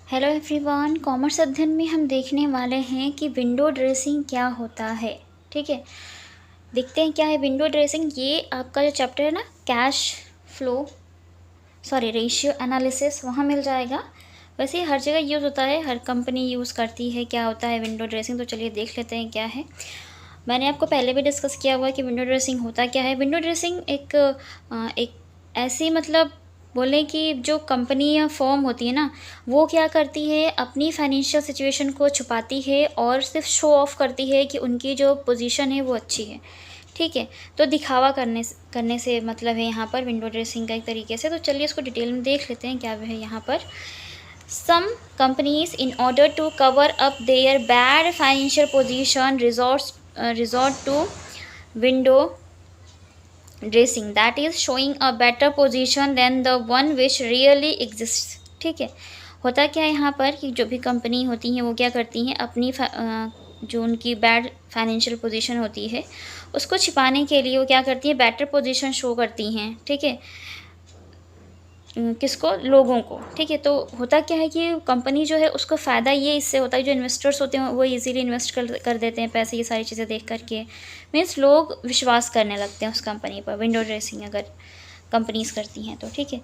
Hello everyone, commerce अध्ययन में हम देखने वाले हैं कि विंडो ड्रेसिंग क्या होता है। ठीक है, देखते हैं क्या है विंडो ड्रेसिंग। ये आपका जो चैप्टर है ना, कैश फ्लो रेशियो एनालिसिस, वहाँ मिल जाएगा। वैसे हर जगह यूज़ होता है, हर कंपनी यूज़ करती है। क्या होता है विंडो ड्रेसिंग, तो चलिए देख लेते हैं क्या है। मैंने आपको पहले भी डिस्कस किया हुआ है कि विंडो ड्रेसिंग होता क्या है। विंडो ड्रेसिंग एक ऐसी मतलब बोलें कि जो कंपनी या फर्म होती है ना, वो क्या करती है, अपनी फाइनेंशियल सिचुएशन को छुपाती है और सिर्फ शो ऑफ करती है कि उनकी जो पोजीशन है वो अच्छी है। ठीक है, तो दिखावा करने से मतलब है यहाँ पर विंडो ड्रेसिंग का एक तरीके से। तो चलिए इसको डिटेल में देख लेते हैं क्या है यहाँ पर। Some companies, in order to cover up their bad financial position, resort to window dressing, that is showing a better position than the one which really exists। ठीक है, होता क्या है यहाँ पर कि जो भी कंपनी होती हैं वो क्या करती हैं, अपनी जो उनकी बैड फाइनेंशियल पोजीशन होती है उसको छिपाने के लिए वो क्या करती हैं, बेटर पोजीशन शो करती हैं। ठीक है, किसको, लोगों को। ठीक है, तो होता क्या है कि कंपनी जो है उसको फ़ायदा ये इससे होता है, जो इन्वेस्टर्स होते हैं वो इजीली इन्वेस्ट कर देते हैं पैसे, ये सारी चीज़ें देख करके। मीन्स लोग विश्वास करने लगते हैं उस कंपनी पर, विंडो ड्रेसिंग अगर कंपनीज करती हैं तो। ठीक है,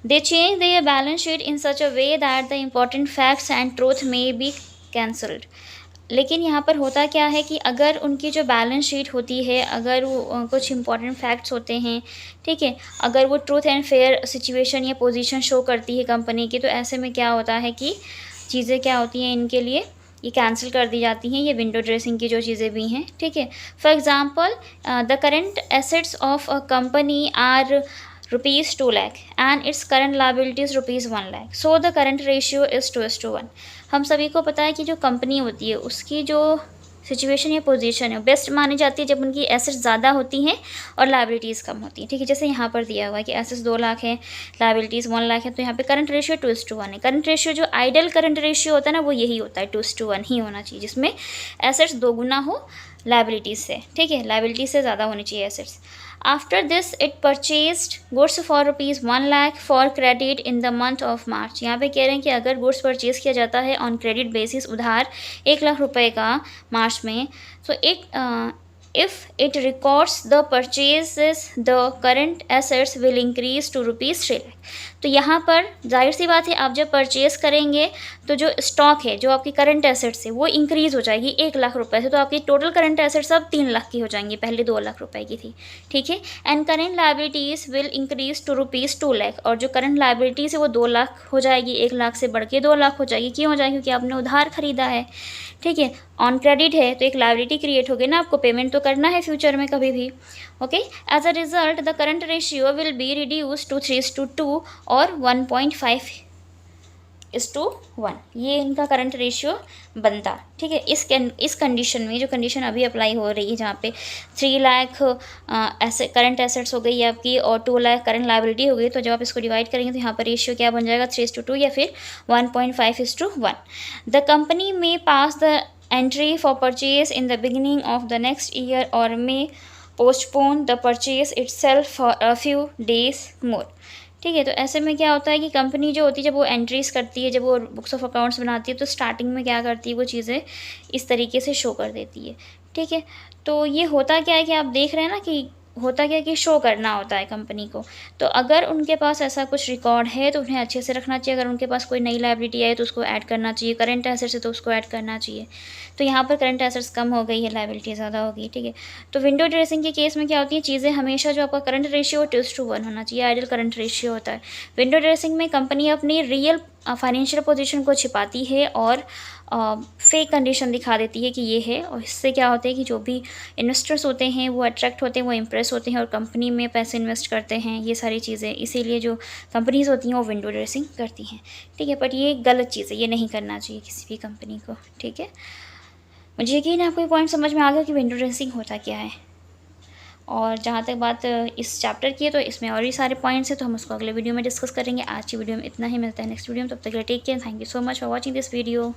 दे change their balance sheet in such a way that the important facts and truth may be cancelled. लेकिन यहाँ पर होता क्या है कि अगर उनकी जो बैलेंस शीट होती है, अगर वो कुछ इंपॉर्टेंट फैक्ट्स होते हैं, ठीक है, अगर वो ट्रूथ एंड फेयर सिचुएशन या पोजीशन शो करती है कंपनी की, तो ऐसे में क्या होता है कि चीज़ें क्या होती हैं, इनके लिए ये कैंसिल कर दी जाती हैं, ये विंडो ड्रेसिंग की जो चीज़ें भी हैं। ठीक है, for example the current assets of a company are ₹2 lakh and its current liabilities ₹1 lakh, so the current ratio is 2:1। हम सभी को पता है कि जो कंपनी होती है उसकी जो सिचुएशन या पोजीशन है बेस्ट मानी जाती है जब उनकी एसेट्स ज़्यादा होती हैं और लाइबिलिटीज़ कम होती हैं। ठीक है, जैसे यहाँ पर दिया हुआ है कि एसेट्स 2 लाख है, लाइबिलिटीज़ 1 लाख है, तो यहाँ पे करंट रेशियो 2:1 है। करंट रेशियो जो आइडियल करंट रेशियो होता है ना, वो यही होता है, 2:1 ही होना चाहिए, जिसमें एसेट्स 2 गुना हो लाइबिलिटीज़ से। ठीक है, लाइबिलिटीज से ज़्यादा होनी चाहिए assets. After this it purchased goods for ₹1 lakh for credit in the month of March. यहाँ पे कह रहे हैं कि अगर गुड्स परचेज किया जाता है ऑन क्रेडिट बेसिस, उधार 1 लाख रुपए का मार्च में, तो if it records the purchases, the current assets will increase to ₹3 lakh। तो यहाँ पर जाहिर सी बात है, आप जब परचेज करेंगे तो जो स्टॉक है, जो आपकी करंट एसेट्स है, वो इंक्रीज़ हो जाएगी 1 लाख रुपए से, तो आपकी टोटल करंट एसेट्स अब 3 लाख की हो जाएंगी, पहले 2 लाख रुपए की थी। ठीक है, and current liabilities will increase to ₹2 lakh, और जो करंट लाइबिलिटीज़ है वो 2 लाख हो जाएगी, 1 लाख से बढ़ के 2 लाख हो जाएगी। क्यों हो जाएगी? क्योंकि आपने उधार खरीदा है। ठीक है, ऑन क्रेडिट है तो एक लाइबिलिटी क्रिएट हो गई ना, आपको पेमेंट तो करना है फ्यूचर में कभी भी। Okay, as a result the current ratio will be reduce to 3:2 और 1.5:1, ये इनका करंट रेशियो बनता। ठीक है, इस कंडीशन में, जो कंडीशन अभी अप्लाई हो रही है, जहाँ पे 3 लाख करंट एसेट्स हो गई आपकी और 2 लाख करंट लाइबिलिटी हो गई, तो जब आप इसको डिवाइड करेंगे तो यहाँ पर रेशियो क्या बन जाएगा, 3:2 या फिर 1.5:1। The company may pass the entry for purchase in the beginning of the next year और may postpone the purchase itself for a few days more. ठीक है, तो ऐसे में क्या होता है कि कंपनी जो होती है, जब वो एंट्रीज करती है, जब वो बुक्स ऑफ अकाउंट्स बनाती है, तो स्टार्टिंग में क्या करती है, वो चीज़ें इस तरीके से शो कर देती है। ठीक है, तो ये होता क्या है कि आप देख रहे हैं ना कि होता क्या है कि शो करना होता है कंपनी को। तो अगर उनके पास ऐसा कुछ रिकॉर्ड है तो उन्हें अच्छे से रखना चाहिए। अगर उनके पास कोई नई लाइबिलिटी आई तो उसको ऐड करना चाहिए, करंट एसेट्स है तो उसको ऐड करना चाहिए। तो यहाँ पर करंट एसेट्स कम हो गई है, लाइबिलिटी ज़्यादा हो गई। ठीक है, तो विंडो ड्रेसिंग के केस में क्या होती है, चीज़ें हमेशा जो आपका करंट रेशियो 2:1 होना चाहिए, आइडियल करंट रेशियो होता है। विंडो ड्रेसिंग में कंपनी अपनी रियल फाइनेंशियल पोजीशन को छिपाती है और फेक कंडीशन दिखा देती है कि ये है, और इससे क्या होता है कि जो भी इन्वेस्टर्स होते हैं वो अट्रैक्ट होते हैं, वो इम्प्रेस होते हैं और कंपनी में पैसे इन्वेस्ट करते हैं, ये सारी चीज़ें। इसीलिए जो कंपनीज होती हैं वो विंडो ड्रेसिंग करती हैं। ठीक है, पर ये गलत चीज़ है, ये नहीं करना चाहिए किसी भी कंपनी को। ठीक है, मुझे यकीन है आपको ये पॉइंट समझ में आ गया कि विंडो ड्रेसिंग होता क्या है। और जहाँ तक बात इस चैप्टर की है तो इसमें और भी सारे पॉइंट्स हैं, तो हम उसको अगले वीडियो में डिस्कस करेंगे। आज की वीडियो में इतना ही, मिलता है नेक्स्ट वीडियो में, तब तक के लिए take care, thank you so much for watching this video.